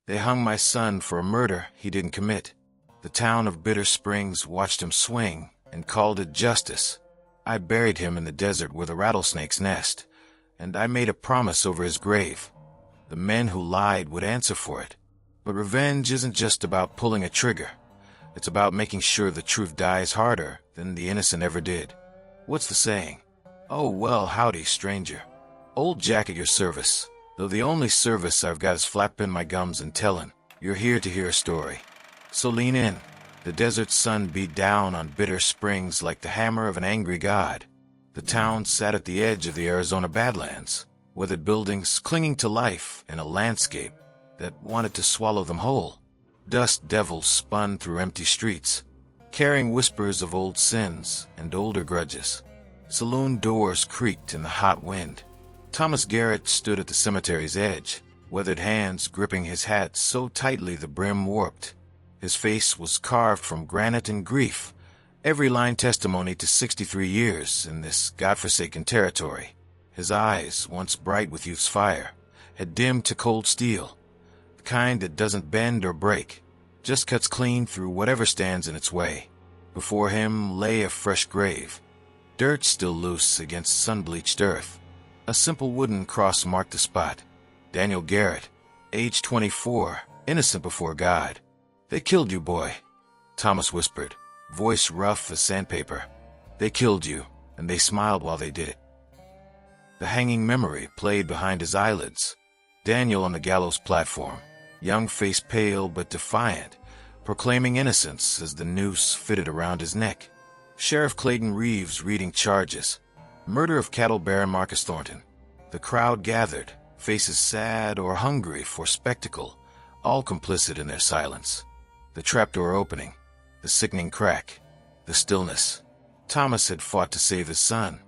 They hung my son for a murder he didn't commit. The town of Bitter Springs watched him swing and called it justice. I buried him in the desert where the rattlesnakes nest, and I made a promise over his grave. The men who lied would answer for it. But revenge isn't just about pulling a trigger. It's about making sure the truth dies harder than the innocent ever did. What's the saying? Oh, well, howdy, stranger. Old Jack at your service, though the only service I've got is flapping my gums and telling you're here to hear a story. So lean in. The desert sun beat down on Bitter Springs like the hammer of an angry god. The town sat at the edge of the Arizona Badlands, weathered buildings clinging to life in a landscape that wanted to swallow them whole. Dust devils spun through empty streets, carrying whispers of old sins and older grudges. Saloon doors creaked in the hot wind. Thomas Garrett stood at the cemetery's edge, weathered hands gripping his hat so tightly the brim warped. His face was carved from granite and grief, every line testimony to 63 years in this godforsaken territory. His eyes, once bright with youth's fire, had dimmed to cold steel, the kind that doesn't bend or break, just cuts clean through whatever stands in its way. Before him lay a fresh grave, dirt still loose against sun-bleached earth. A simple wooden cross marked the spot. Daniel Garrett, age 24, innocent before God. "They killed you, boy," Thomas whispered, voice rough as sandpaper. "They killed you, and they smiled while they did it." The hanging memory played behind his eyelids. Daniel on the gallows platform, young face pale but defiant, proclaiming innocence as the noose fitted around his neck. Sheriff Clayton Reeves reading charges. Murder of cattle baron Marcus Thornton. The crowd gathered, faces sad or hungry for spectacle, all complicit in their silence. The trapdoor opening, the sickening crack, the stillness. Thomas had fought to save his son,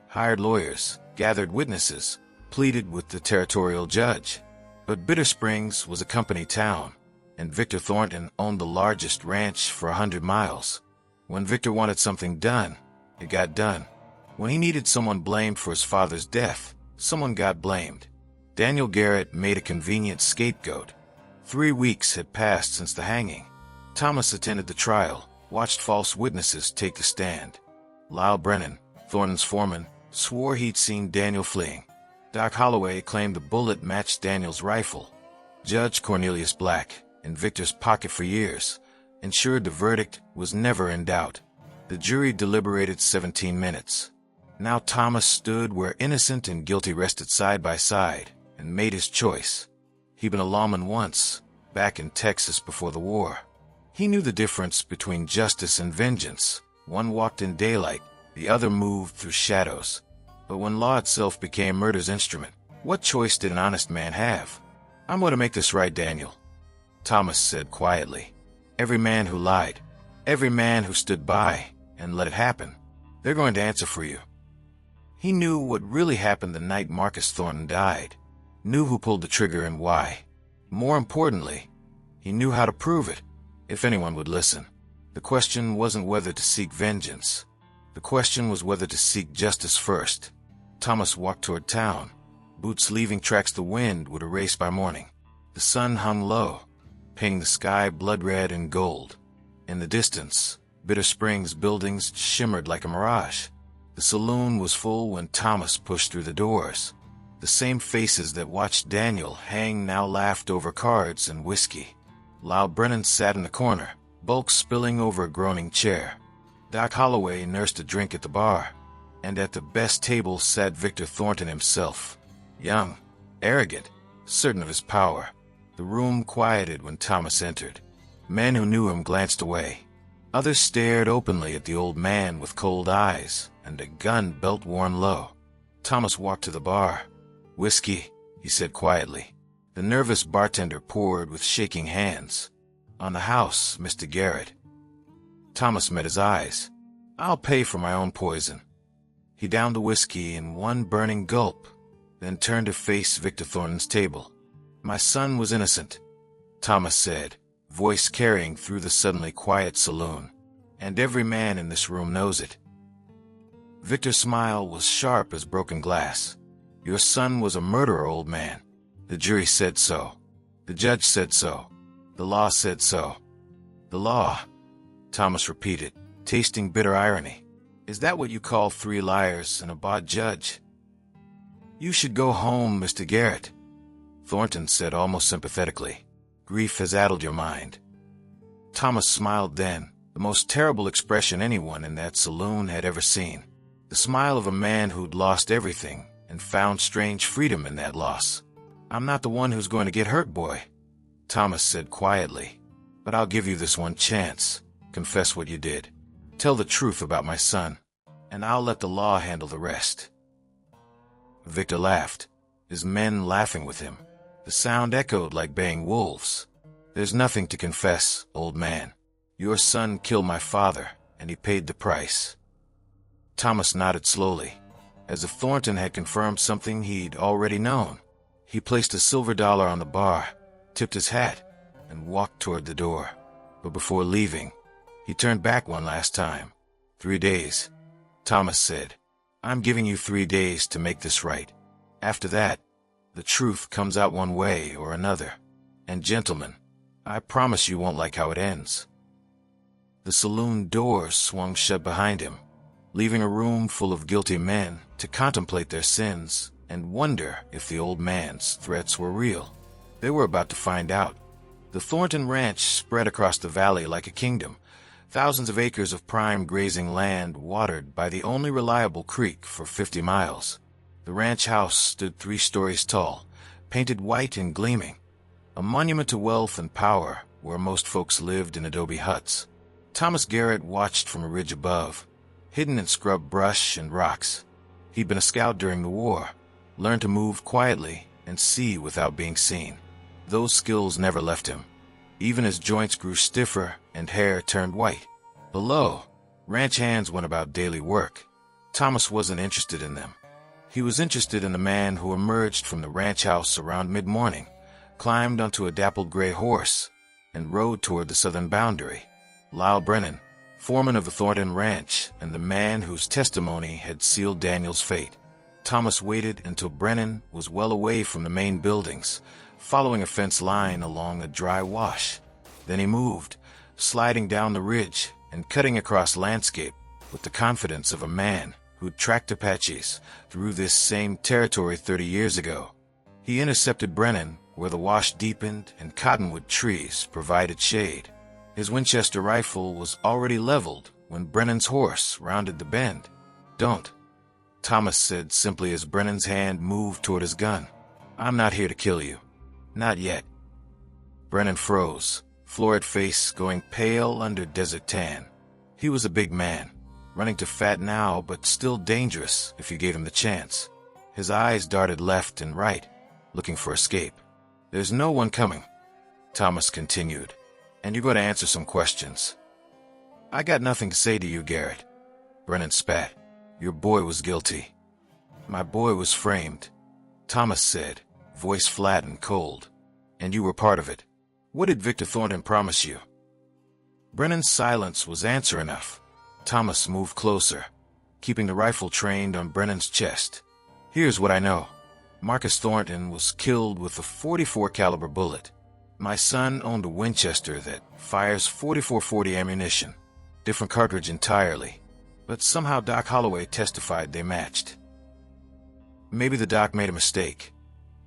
hired lawyers, gathered witnesses, pleaded with the territorial judge. But Bitter Springs was a company town, and Victor Thornton owned the largest ranch for 100 miles. When Victor wanted something done, it got done. When he needed someone blamed for his father's death, someone got blamed. Daniel Garrett made a convenient scapegoat. 3 weeks had passed since the hanging. Thomas attended the trial, watched false witnesses take the stand. Lyle Brennan, Thornton's foreman, swore he'd seen Daniel fleeing. Doc Holloway claimed the bullet matched Daniel's rifle. Judge Cornelius Black, in Victor's pocket for years, ensured the verdict was never in doubt. The jury deliberated 17 minutes. Now Thomas stood where innocent and guilty rested side by side and made his choice. He'd been a lawman once, back in Texas before the war. He knew the difference between justice and vengeance. One walked in daylight, the other moved through shadows. But when law itself became murder's instrument, what choice did an honest man have? "I'm going to make this right, Daniel," Thomas said quietly. "Every man who lied, every man who stood by and let it happen, they're going to answer for you." He knew what really happened the night Marcus Thornton died, knew who pulled the trigger and why. More importantly, he knew how to prove it, if anyone would listen. The question wasn't whether to seek vengeance. The question was whether to seek justice first. Thomas walked toward town, boots leaving tracks the wind would erase by morning. The sun hung low, painting the sky blood red and gold. In the distance, Bitter Springs buildings shimmered like a mirage. The saloon was full when Thomas pushed through the doors. The same faces that watched Daniel hang now laughed over cards and whiskey. Lyle Brennan sat in the corner, bulk spilling over a groaning chair. Doc Holloway nursed a drink at the bar, and at the best table sat Victor Thornton himself, young, arrogant, certain of his power. The room quieted when Thomas entered. Men who knew him glanced away. Others stared openly at the old man with cold eyes and a gun belt worn low. Thomas walked to the bar. "Whiskey," he said quietly. The nervous bartender poured with shaking hands. "On the house, Mr. Garrett." Thomas met his eyes. "I'll pay for my own poison." He downed the whiskey in one burning gulp, then turned to face Victor Thornton's table. "My son was innocent," Thomas said, voice carrying through the suddenly quiet saloon. "And every man in this room knows it." Victor's smile was sharp as broken glass. "Your son was a murderer, old man. The jury said so. The judge said so. The law said so. The law, Thomas repeated, tasting bitter irony. Is that what you call 3 liars and a bought judge? You should go home, Mr. Garrett, Thornton said almost sympathetically. Grief has addled your mind. Thomas smiled then, the most terrible expression anyone in that saloon had ever seen. The smile of a man who'd lost everything and found strange freedom in that loss. I'm not the one who's going to get hurt, boy, Thomas said quietly. But I'll give you this one chance. Confess what you did. Tell the truth about my son, and I'll let the law handle the rest. Victor laughed, his men laughing with him. The sound echoed like baying wolves. There's nothing to confess, old man. Your son killed my father, and he paid the price. Thomas nodded slowly, as if Thornton had confirmed something he'd already known. He placed a silver dollar on the bar, tipped his hat, and walked toward the door. But before leaving, he turned back one last time. 3 days, Thomas said. I'm giving you 3 days to make this right. After that, the truth comes out one way or another. And gentlemen, I promise you won't like how it ends. The saloon doors swung shut behind him, leaving a room full of guilty men to contemplate their sins and wonder if the old man's threats were real. They were about to find out. The Thornton Ranch spread across the valley like a kingdom, thousands of acres of prime grazing land watered by the only reliable creek for 50 miles. The ranch house stood 3 stories tall, painted white and gleaming, a monument to wealth and power where most folks lived in adobe huts. Thomas Garrett watched from a ridge above, hidden in scrub brush and rocks. He'd been a scout during the war, learned to move quietly and see without being seen. Those skills never left him, even as joints grew stiffer and hair turned white. Below, ranch hands went about daily work. Thomas wasn't interested in them. He was interested in the man who emerged from the ranch house around mid-morning, climbed onto a dappled gray horse, and rode toward the southern boundary. Lyle Brennan, foreman of the Thornton Ranch and the man whose testimony had sealed Daniel's fate. Thomas waited until Brennan was well away from the main buildings, following a fence line along a dry wash. Then he moved, sliding down the ridge and cutting across landscape with the confidence of a man who'd tracked Apaches through this same territory 30 years ago. He intercepted Brennan where the wash deepened and cottonwood trees provided shade. His Winchester rifle was already leveled when Brennan's horse rounded the bend. "Don't," Thomas said simply as Brennan's hand moved toward his gun. "I'm not here to kill you. Not yet." Brennan froze, florid face going pale under desert tan. He was a big man, running to fat now but still dangerous if you gave him the chance. His eyes darted left and right, looking for escape. "There's no one coming," Thomas continued, "and you're going to answer some questions." "I got nothing to say to you, Garrett," Brennan spat. "Your boy was guilty." "My boy was framed," Thomas said, voice flat and cold. "And you were part of it. What did Victor Thornton promise you?" Brennan's silence was answer enough. Thomas moved closer, keeping the rifle trained on Brennan's chest. "Here's what I know. Marcus Thornton was killed with a .44 caliber bullet. My son owned a Winchester that fires .44-40 ammunition. Different cartridge entirely. But somehow Doc Holloway testified they matched." "Maybe the doc made a mistake,"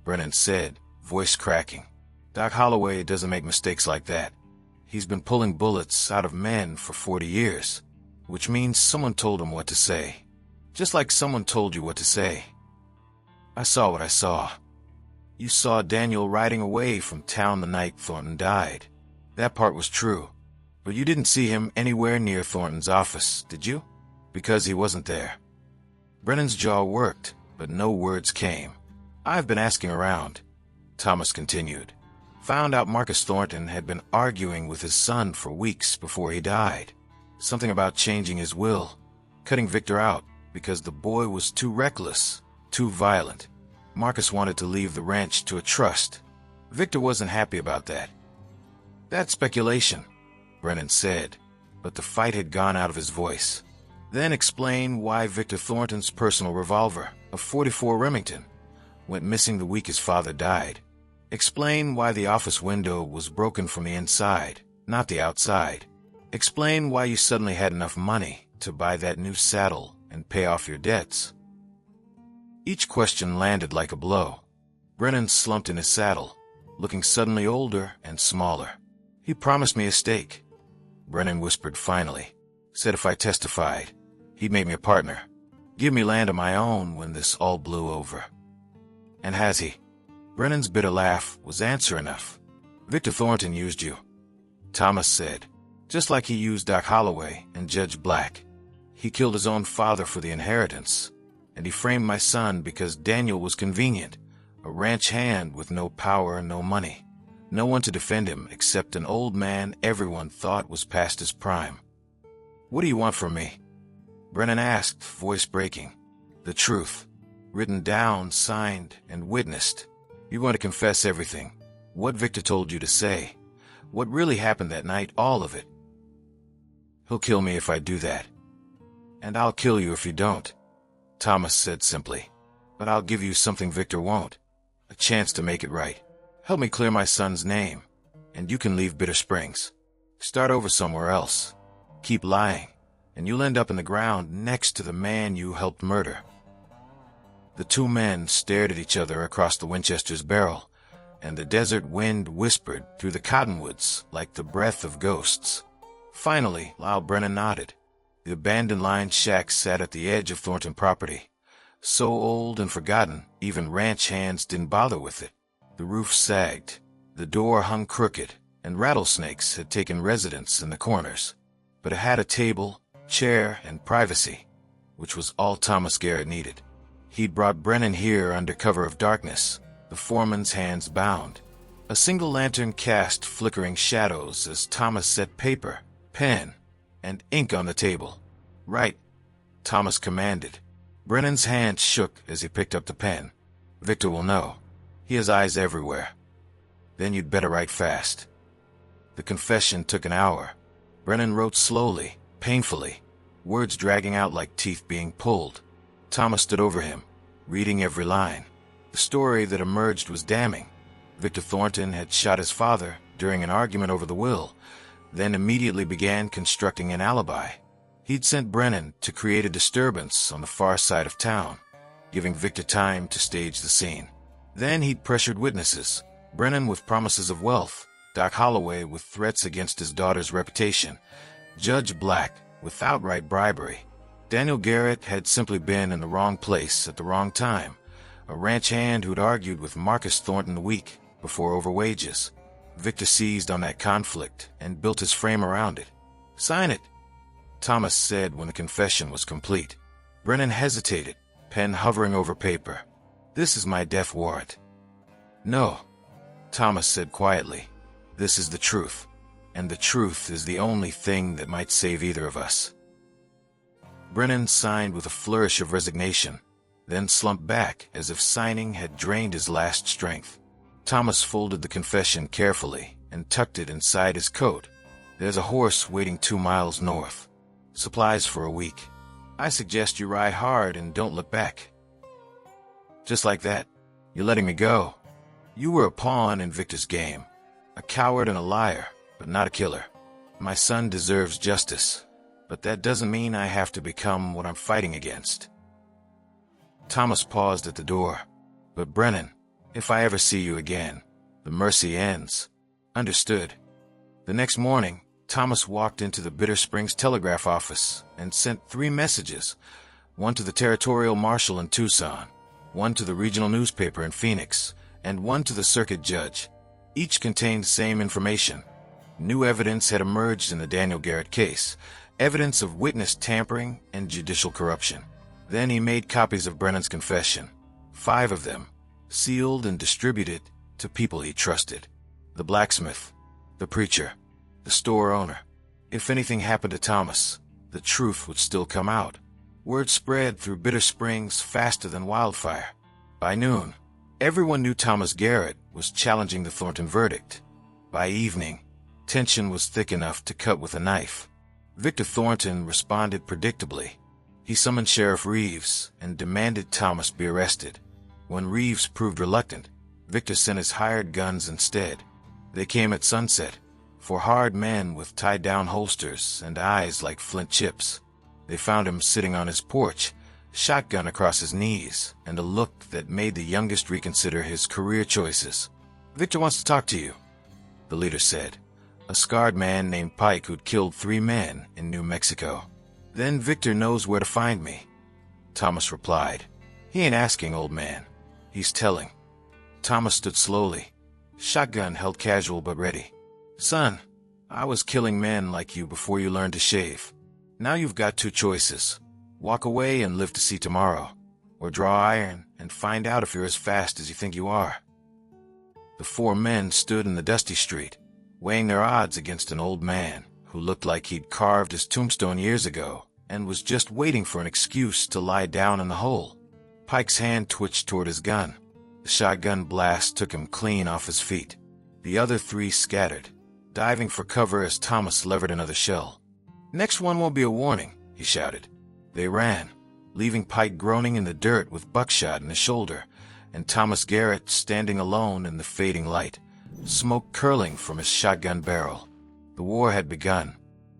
Brennan said, voice cracking. "Doc Holloway doesn't make mistakes like that. He's been pulling bullets out of men for 40 years, which means someone told him what to say. Just like someone told you what to say. I saw what I saw. You saw Daniel riding away from town the night Thornton died. That part was true. But you didn't see him anywhere near Thornton's office, did you? Because he wasn't there." Brennan's jaw worked, but no words came. "I've been asking around," Thomas continued. "Found out Marcus Thornton had been arguing with his son for weeks before he died. Something about changing his will, cutting Victor out because the boy was too reckless, too violent. Marcus wanted to leave the ranch to a trust. Victor wasn't happy about that." "That's speculation," Brennan said, but the fight had gone out of his voice. "Then explain why Victor Thornton's personal revolver, a .44 Remington, went missing the week his father died." Explain why the office window was broken from the inside, not the outside. Explain why you suddenly had enough money to buy that new saddle and pay off your debts. Each question landed like a blow. Brennan slumped in his saddle, looking suddenly older and smaller. He promised me a stake, Brennan whispered finally. Said if I testified, he'd make me a partner. Give me land of my own when this all blew over. And has he? Brennan's bitter laugh was answer enough. Victor Thornton used you, Thomas said, just like he used Doc Holloway and Judge Black. He killed his own father for the inheritance, and he framed my son because Daniel was convenient, a ranch hand with no power and no money. No one to defend him except an old man everyone thought was past his prime. What do you want from me? Brennan asked, voice breaking. The truth, written down, signed, and witnessed. You want to confess everything. What Victor told you to say. What really happened that night, all of it. He'll kill me if I do that. And I'll kill you if you don't, Thomas said simply. But I'll give you something Victor won't. A chance to make it right. Help me clear my son's name, and you can leave Bitter Springs. Start over somewhere else. Keep lying, and you'll end up in the ground next to the man you helped murder. The two men stared at each other across the Winchester's barrel, and the desert wind whispered through the cottonwoods like the breath of ghosts. Finally, Lyle Brennan nodded. The abandoned line shack sat at the edge of Thornton property. So old and forgotten, even ranch hands didn't bother with it. The roof sagged, the door hung crooked, and rattlesnakes had taken residence in the corners. But it had a table, chair, and privacy, which was all Thomas Garrett needed. He'd brought Brennan here under cover of darkness, the foreman's hands bound. A single lantern cast flickering shadows as Thomas set paper, pen, and ink on the table. Write, Thomas commanded. Brennan's hand shook as he picked up the pen. Victor will know. He has eyes everywhere. Then you'd better write fast. The confession took an hour. Brennan wrote slowly, painfully, words dragging out like teeth being pulled. Thomas stood over him, reading every line. The story that emerged was damning. Victor Thornton had shot his father during an argument over the will, then immediately began constructing an alibi. He'd sent Brennan to create a disturbance on the far side of town, giving Victor time to stage the scene. Then he'd pressured witnesses, Brennan with promises of wealth, Doc Holloway with threats against his daughter's reputation, Judge Black with outright bribery. Daniel Garrett had simply been in the wrong place at the wrong time, a ranch hand who'd argued with Marcus Thornton the week before over wages. Victor seized on that conflict and built his frame around it. Sign it, Thomas said when the confession was complete. Brennan hesitated, pen hovering over paper. This is my death warrant. No, Thomas said quietly. This is the truth, and the truth is the only thing that might save either of us. Brennan signed with a flourish of resignation, then slumped back as if signing had drained his last strength. Thomas folded the confession carefully and tucked it inside his coat. There's a horse waiting 2 miles north. Supplies for a week. I suggest you ride hard and don't look back. Just like that, you're letting me go. You were a pawn in Victor's game, a coward and a liar, but not a killer. My son deserves justice, but that doesn't mean I have to become what I'm fighting against. Thomas paused at the door. But Brennan, if I ever see you again, the mercy ends. Understood. The next morning, Thomas walked into the Bitter Springs telegraph office and sent 3 messages, one to the territorial marshal in Tucson, one to the regional newspaper in Phoenix, and one to the circuit judge. Each contained the same information. New evidence had emerged in the Daniel Garrett case, evidence of witness tampering and judicial corruption. Then he made copies of Brennan's confession, 5 of them, sealed and distributed to people he trusted. The blacksmith, the preacher, the store owner. If anything happened to Thomas, the truth would still come out. Word spread through Bitter Springs faster than wildfire. By noon, everyone knew Thomas Garrett was challenging the Thornton verdict. By evening, tension was thick enough to cut with a knife. Victor Thornton responded predictably. He summoned Sheriff Reeves and demanded Thomas be arrested. When Reeves proved reluctant, Victor sent his hired guns instead. They came at sunset, 4 hard men with tied-down holsters and eyes like flint chips. They found him sitting on his porch, shotgun across his knees, and a look that made the youngest reconsider his career choices. "Victor wants to talk to you," the leader said. "A scarred man named Pike who'd killed 3 men in New Mexico." "Then Victor knows where to find me," Thomas replied. "He ain't asking, old man. He's telling." Thomas stood slowly, shotgun held casual but ready. "Son, I was killing men like you before you learned to shave. Now you've got 2 choices. Walk away and live to see tomorrow, or draw iron and find out if you're as fast as you think you are." The 4 men stood in the dusty street, weighing their odds against an old man who looked like he'd carved his tombstone years ago and was just waiting for an excuse to lie down in the hole. Pike's hand twitched toward his gun. The shotgun blast took him clean off his feet. The other 3 scattered, diving for cover as Thomas levered another shell. "Next one won't be a warning," he shouted. They ran, leaving Pike groaning in the dirt with buckshot in his shoulder, and Thomas Garrett standing alone in the fading light, smoke curling from his shotgun barrel. The war had begun.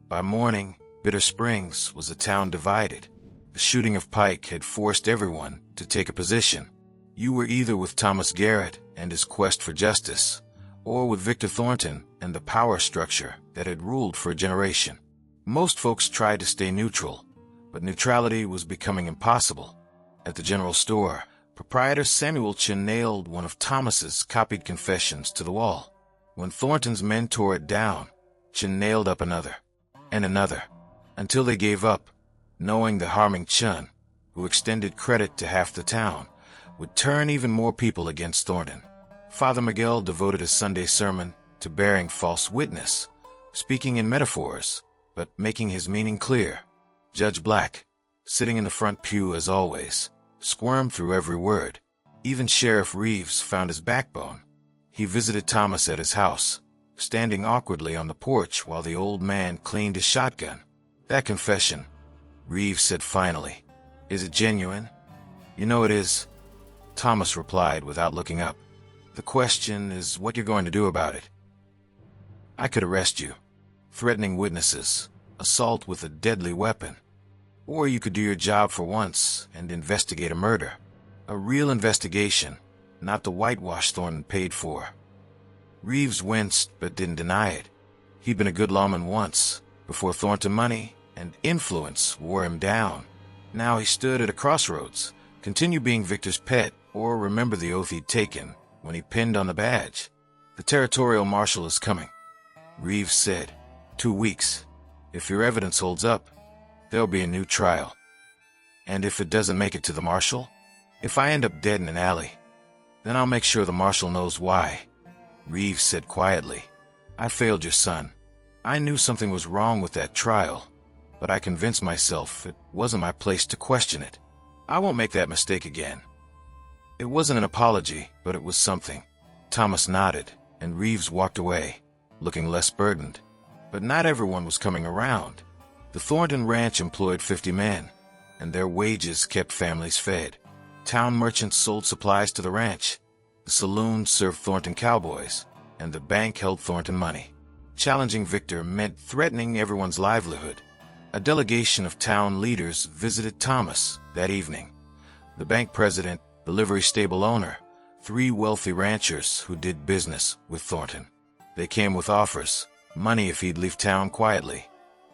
By morning, Bitter Springs was a town divided. The shooting of Pike had forced everyone to take a position. You were either with Thomas Garrett and his quest for justice, or with Victor Thornton and the power structure that had ruled for a generation. Most folks tried to stay neutral, but neutrality was becoming impossible. At the general store, proprietor Samuel Chin nailed one of Thomas's copied confessions to the wall. When Thornton's men tore it down, Chin nailed up another, and another, until they gave up, knowing that harming Chun, who extended credit to half the town, would turn even more people against Thornton. Father Miguel devoted his Sunday sermon to bearing false witness, speaking in metaphors, but making his meaning clear. Judge Black, sitting in the front pew as always, squirmed through every word. Even Sheriff Reeves found his backbone. He visited Thomas at his house, standing awkwardly on the porch while the old man cleaned his shotgun. "That confession," Reeves said finally, "is it genuine?" "You know it is," Thomas replied without looking up. "The question is what you're going to do about it." "I could arrest you, threatening witnesses, assault with a deadly weapon. Or you could do your job for once and investigate a murder. A real investigation, not the whitewash Thornton paid for." Reeves winced but didn't deny it. He'd been a good lawman once, before Thornton money and influence wore him down. Now he stood at a crossroads: continue being Victor's pet, or remember the oath he'd taken when he pinned on the badge. "The territorial marshal is coming," Reeves said. 2 weeks. If your evidence holds up, there'll be a new trial. And if it doesn't make it to the marshal? If I end up dead in an alley, then I'll make sure the marshal knows why. Reeves said quietly, "I failed your son. I knew something was wrong with that trial, but I convinced myself it wasn't my place to question it. I won't make that mistake again." It wasn't an apology, but it was something. Thomas nodded, and Reeves walked away, looking less burdened. But not everyone was coming around. The Thornton Ranch employed 50 men, and their wages kept families fed. Town merchants sold supplies to the ranch. The saloon served Thornton cowboys, and the bank held Thornton money. Challenging Victor meant threatening everyone's livelihood. A delegation of town leaders visited Thomas that evening. The bank president, the livery stable owner, 3 wealthy ranchers who did business with Thornton. They came with offers: money if he'd leave town quietly,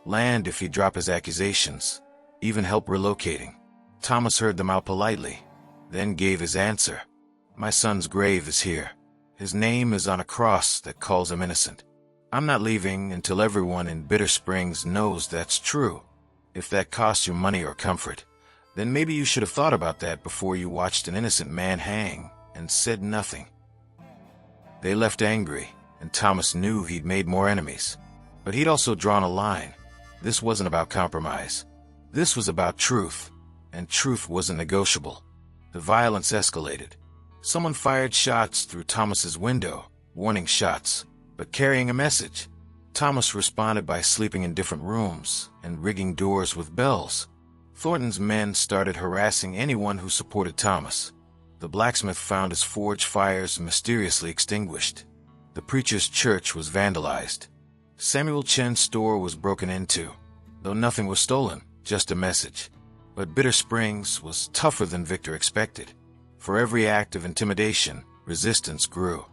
land if he'd drop his accusations, even help relocating. Thomas heard them out politely, then gave his answer. "My son's grave is here. His name is on a cross that calls him innocent. I'm not leaving until everyone in Bitter Springs knows that's true. If that costs you money or comfort, then maybe you should have thought about that before you watched an innocent man hang and said nothing." They left angry, and Thomas knew he'd made more enemies. But he'd also drawn a line. This wasn't about compromise. This was about truth, and truth wasn't negotiable. The violence escalated. Someone fired shots through Thomas's window, warning shots, but carrying a message. Thomas responded by sleeping in different rooms and rigging doors with bells. Thornton's men started harassing anyone who supported Thomas. The blacksmith found his forge fires mysteriously extinguished. The preacher's church was vandalized. Samuel Chen's store was broken into, though nothing was stolen, just a message. But Bitter Springs was tougher than Victor expected. For every act of intimidation, resistance grew.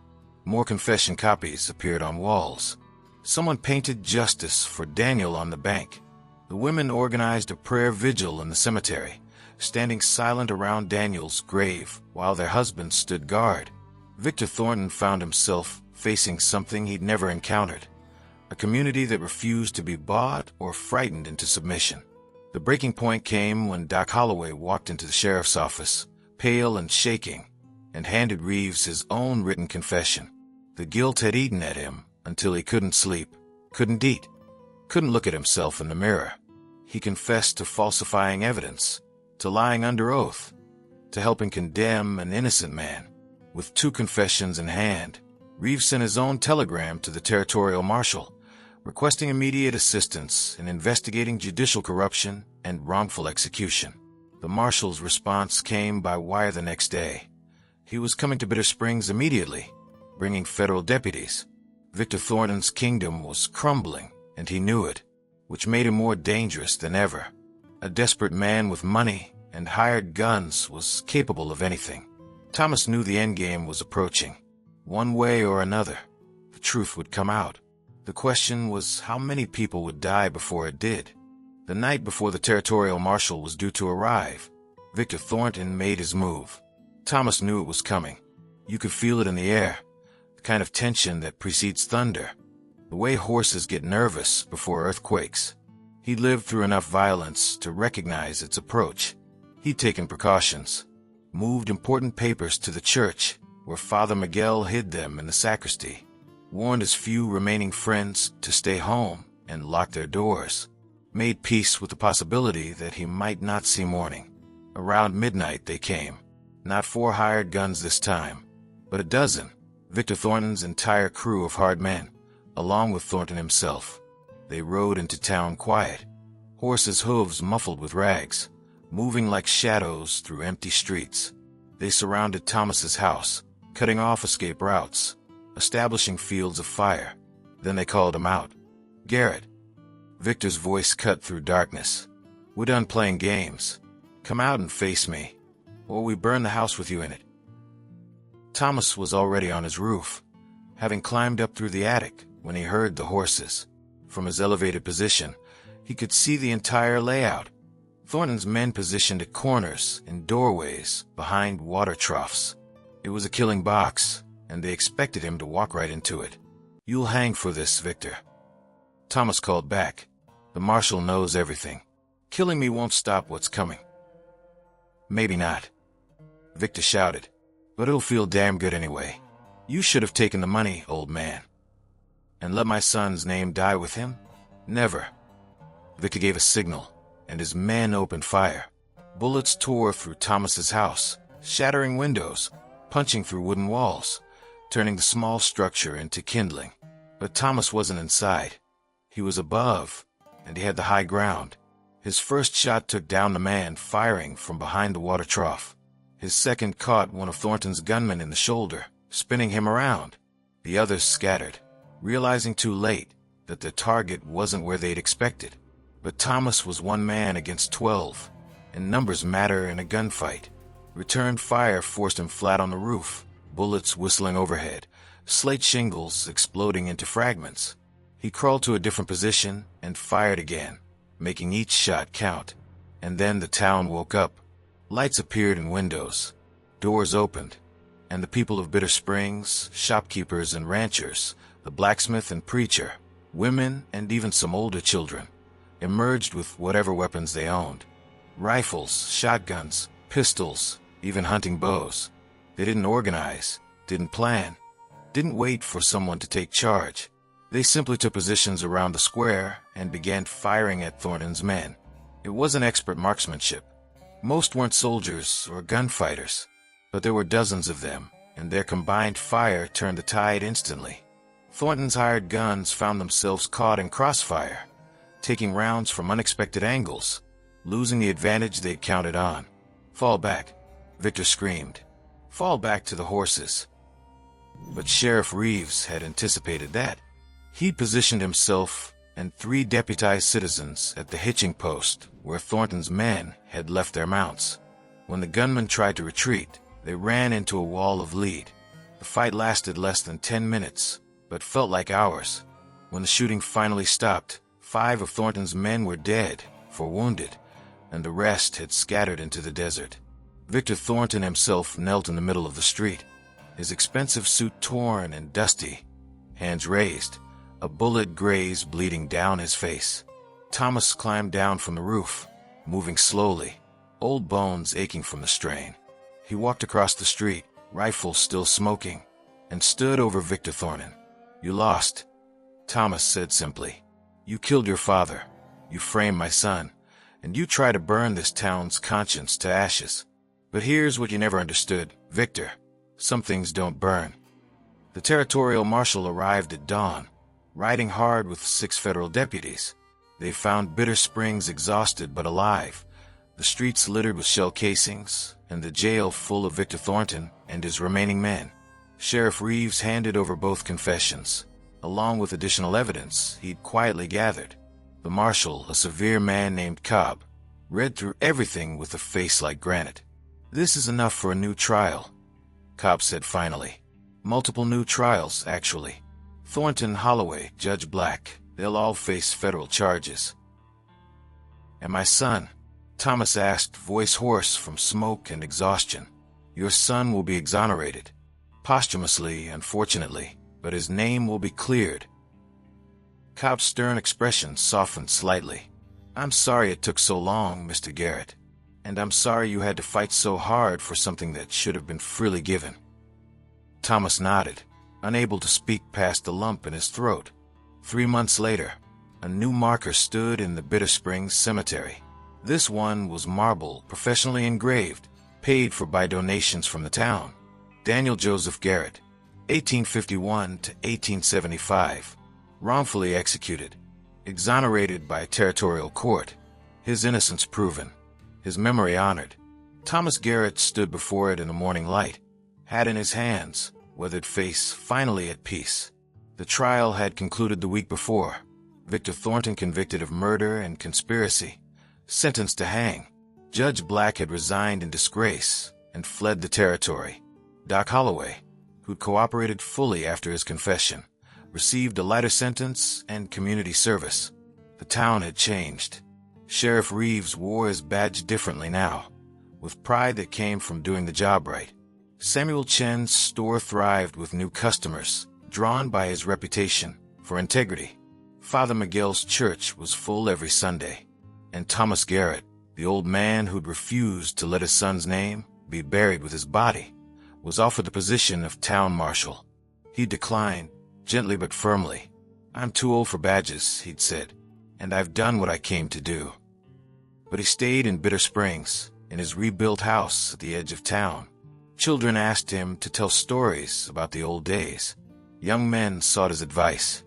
More confession copies appeared on walls. Someone painted justice for Daniel on the bank. The women organized a prayer vigil in the cemetery, standing silent around Daniel's grave while their husbands stood guard. Victor Thornton found himself facing something he'd never encountered, a community that refused to be bought or frightened into submission. The breaking point came when Doc Holloway walked into the sheriff's office, pale and shaking, and handed Reeves his own written confession. The guilt had eaten at him until he couldn't sleep, couldn't eat, couldn't look at himself in the mirror. He confessed to falsifying evidence, to lying under oath, to helping condemn an innocent man. With 2 confessions in hand, Reeves sent his own telegram to the territorial marshal, requesting immediate assistance in investigating judicial corruption and wrongful execution. The marshal's response came by wire the next day. He was coming to Bitter Springs immediately, bringing federal deputies. Victor Thornton's kingdom was crumbling, and he knew it, which made him more dangerous than ever. A desperate man with money and hired guns was capable of anything. Thomas knew the endgame was approaching. One way or another, the truth would come out. The question was how many people would die before it did. The night before the territorial marshal was due to arrive, Victor Thornton made his move. Thomas knew it was coming. You could feel it in the air, the kind of tension that precedes thunder, the way horses get nervous before earthquakes. He'd lived through enough violence to recognize its approach. He'd taken precautions, moved important papers to the church, where Father Miguel hid them in the sacristy, warned his few remaining friends to stay home and lock their doors, made peace with the possibility that he might not see morning. Around midnight they came. Not 4 hired guns this time, but a dozen. Victor Thornton's entire crew of hard men, along with Thornton himself. They rode into town quiet, horses' hooves muffled with rags, moving like shadows through empty streets. They surrounded Thomas's house, cutting off escape routes, establishing fields of fire. Then they called him out. "Garrett." Victor's voice cut through darkness. "We're done playing games. Come out and face me, or we burn the house with you in it." Thomas was already on his roof, having climbed up through the attic when he heard the horses. From his elevated position, he could see the entire layout. Thornton's men positioned at corners and doorways behind water troughs. It was a killing box, and they expected him to walk right into it. "You'll hang for this, Victor." Thomas called back. "The marshal knows everything. Killing me won't stop what's coming." "Maybe not," Victor shouted, "but it'll feel damn good anyway. You should have taken the money, old man. And let my son's name die with him? Never." Victor gave a signal, and his men opened fire. Bullets tore through Thomas's house, shattering windows, punching through wooden walls, turning the small structure into kindling. But Thomas wasn't inside. He was above, and he had the high ground. His first shot took down the man firing from behind the water trough. His second caught one of Thornton's gunmen in the shoulder, spinning him around. The others scattered, realizing too late that their target wasn't where they'd expected. But Thomas was one man against 12, and numbers matter in a gunfight. Returned fire forced him flat on the roof, bullets whistling overhead, slate shingles exploding into fragments. He crawled to a different position and fired again, making each shot count. And then the town woke up. Lights appeared in windows, doors opened, and the people of Bitter Springs, shopkeepers and ranchers, the blacksmith and preacher, women and even some older children, emerged with whatever weapons they owned. Rifles, shotguns, pistols, even hunting bows. They didn't organize, didn't plan, didn't wait for someone to take charge. They simply took positions around the square and began firing at Thornton's men. It wasn't expert marksmanship. Most weren't soldiers or gunfighters, but there were dozens of them, and their combined fire turned the tide instantly. Thornton's hired guns found themselves caught in crossfire, taking rounds from unexpected angles, losing the advantage they'd counted on. "Fall back," Victor screamed. Fall back to the horses. But Sheriff Reeves had anticipated that. He'd positioned himself and 3 deputized citizens at the hitching post where Thornton's men had left their mounts. When the gunmen tried to retreat, they ran into a wall of lead. The fight lasted less than 10 minutes, but felt like hours. When the shooting finally stopped, 5 of Thornton's men were dead, 4 wounded, and the rest had scattered into the desert. Victor Thornton himself knelt in the middle of the street, his expensive suit torn and dusty, hands raised, a bullet grazed bleeding down his face. Thomas climbed down from the roof, moving slowly, old bones aching from the strain. He walked across the street, rifle still smoking, and stood over Victor Thornton. "You lost," Thomas said simply. "You killed your father, you framed my son, and you try to burn this town's conscience to ashes. But here's what you never understood, Victor. Some things don't burn." The territorial marshal arrived at dawn, riding hard with 6 federal deputies. They found Bitter Springs exhausted but alive, the streets littered with shell casings, and the jail full of Victor Thornton and his remaining men. Sheriff Reeves handed over both confessions, along with additional evidence he'd quietly gathered. The marshal, a severe man named Cobb, read through everything with a face like granite. "This is enough for a new trial," Cobb said finally. "Multiple new trials, actually. Thornton, Holloway, Judge Black, they'll all face federal charges." "And my son?" Thomas asked, voice hoarse from smoke and exhaustion. "Your son will be exonerated. Posthumously, unfortunately, but his name will be cleared." Cobb's stern expression softened slightly. "I'm sorry it took so long, Mr. Garrett. And I'm sorry you had to fight so hard for something that should have been freely given." Thomas nodded, unable to speak past the lump in his throat. 3 months later, a new marker stood in the Bitter Springs Cemetery. This one was marble, professionally engraved, paid for by donations from the town. Daniel Joseph Garrett, 1851 to 1875, wrongfully executed, exonerated by a territorial court, his innocence proven, his memory honored. Thomas Garrett stood before it in the morning light, hat in his hands, weathered face finally at peace. The trial had concluded the week before. Victor Thornton convicted of murder and conspiracy, sentenced to hang. Judge Black had resigned in disgrace and fled the territory. Doc Holloway, who'd cooperated fully after his confession, received a lighter sentence and community service. The town had changed. Sheriff Reeves wore his badge differently now, with pride that came from doing the job right. Samuel Chen's store thrived with new customers, drawn by his reputation for integrity. Father Miguel's church was full every Sunday. And Thomas Garrett, the old man who'd refused to let his son's name be buried with his body, was offered the position of town marshal. He declined, gently but firmly. "I'm too old for badges," he'd said, "and I've done what I came to do." But he stayed in Bitter Springs, in his rebuilt house at the edge of town. Children asked him to tell stories about the old days. Young men sought his advice.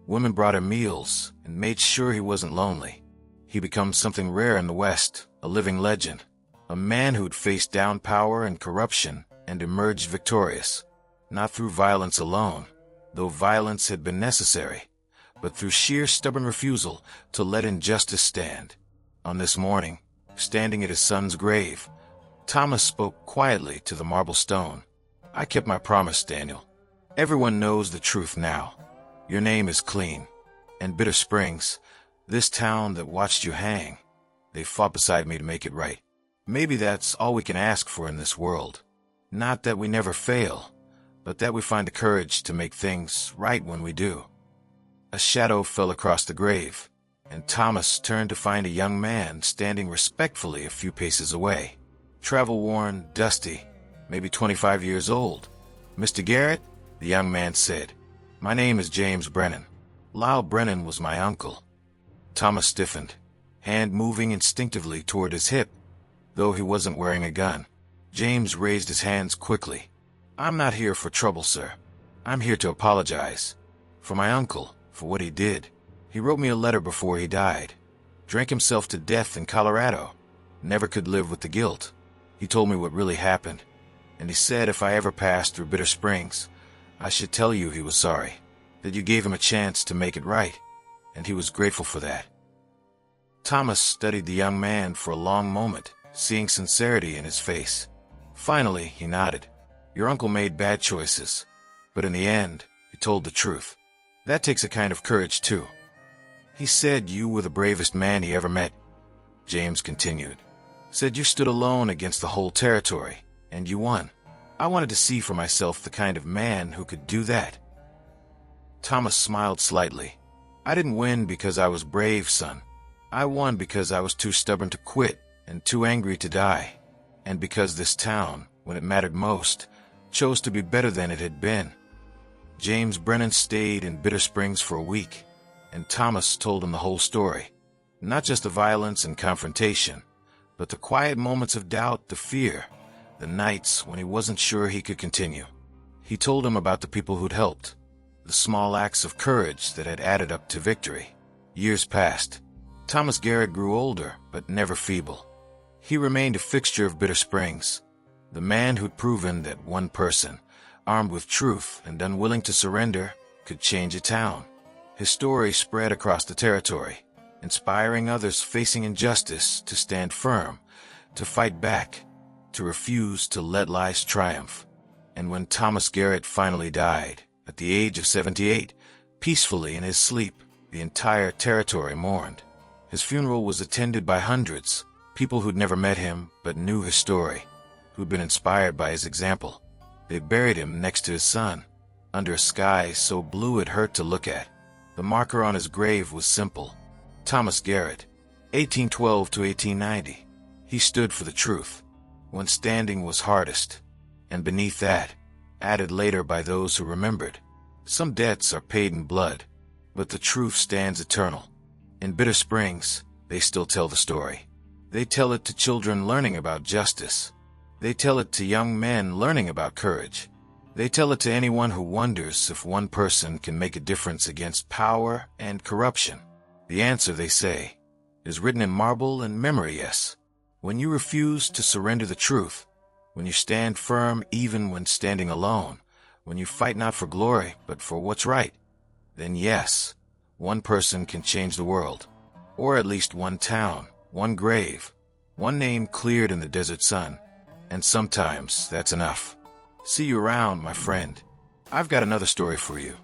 Women brought him meals and made sure he wasn't lonely. He became something rare in the West, a living legend, a man who'd faced down power and corruption and emerged victorious, not through violence alone, though violence had been necessary, but through sheer stubborn refusal to let injustice stand. On this morning, standing at his son's grave, Thomas spoke quietly to the marble stone. "I kept my promise, Daniel. Everyone knows the truth now. Your name is clean. And Bitter Springs, this town that watched you hang, they fought beside me to make it right. Maybe that's all we can ask for in this world. Not that we never fail, but that we find the courage to make things right when we do." A shadow fell across the grave, and Thomas turned to find a young man standing respectfully a few paces away. Travel-worn, dusty, maybe 25 years old. "Mr. Garrett," the young man said, "my name is James Brennan. Lyle Brennan was my uncle." Thomas stiffened, hand moving instinctively toward his hip, though he wasn't wearing a gun. James raised his hands quickly. "I'm not here for trouble, sir. I'm here to apologize. For my uncle, for what he did. He wrote me a letter before he died. Drank himself to death in Colorado. Never could live with the guilt. He told me what really happened. and he said if I ever passed through Bitter Springs, I should tell you he was sorry, that you gave him a chance to make it right, and he was grateful for that. Thomas studied the young man for a long moment, seeing sincerity in his face. Finally, he nodded. Your uncle made bad choices, but in the end, he told the truth. That takes a kind of courage, too. He said you were the bravest man he ever met. James continued. Said you stood alone against the whole territory, and you won. I wanted to see for myself the kind of man who could do that. Thomas smiled slightly. I didn't win because I was brave, son. I won because I was too stubborn to quit and too angry to die, and because this town, when it mattered most, chose to be better than it had been. James Brennan stayed in Bitter Springs for a week, and Thomas told him the whole story. Not just the violence and confrontation, but the quiet moments of doubt, the fear, the nights when he wasn't sure he could continue. He told him about the people who'd helped, the small acts of courage that had added up to victory. Years passed. Thomas Garrett grew older, but never feeble. He remained a fixture of Bitter Springs, the man who'd proven that one person, armed with truth and unwilling to surrender, could change a town. His story spread across the territory, inspiring others facing injustice to stand firm, to fight back, to refuse to let lies triumph. And when Thomas Garrett finally died, at the age of 78, peacefully in his sleep, the entire territory mourned. His funeral was attended by hundreds, people who'd never met him but knew his story, who'd been inspired by his example. They buried him next to his son, under a sky so blue it hurt to look at. The marker on his grave was simple. Thomas Garrett, 1812 to 1890. He stood for the truth, when standing was hardest, and beneath that, added later by those who remembered. Some debts are paid in blood, but the truth stands eternal. In Bitter Springs, they still tell the story. They tell it to children learning about justice. They tell it to young men learning about courage. They tell it to anyone who wonders if one person can make a difference against power and corruption. The answer, they say, is written in marble and memory, yes. When you refuse to surrender the truth, when you stand firm even when standing alone, when you fight not for glory but for what's right, then yes, one person can change the world. Or at least one town, one grave, one name cleared in the desert sun. And sometimes that's enough. See you around, my friend. I've got another story for you.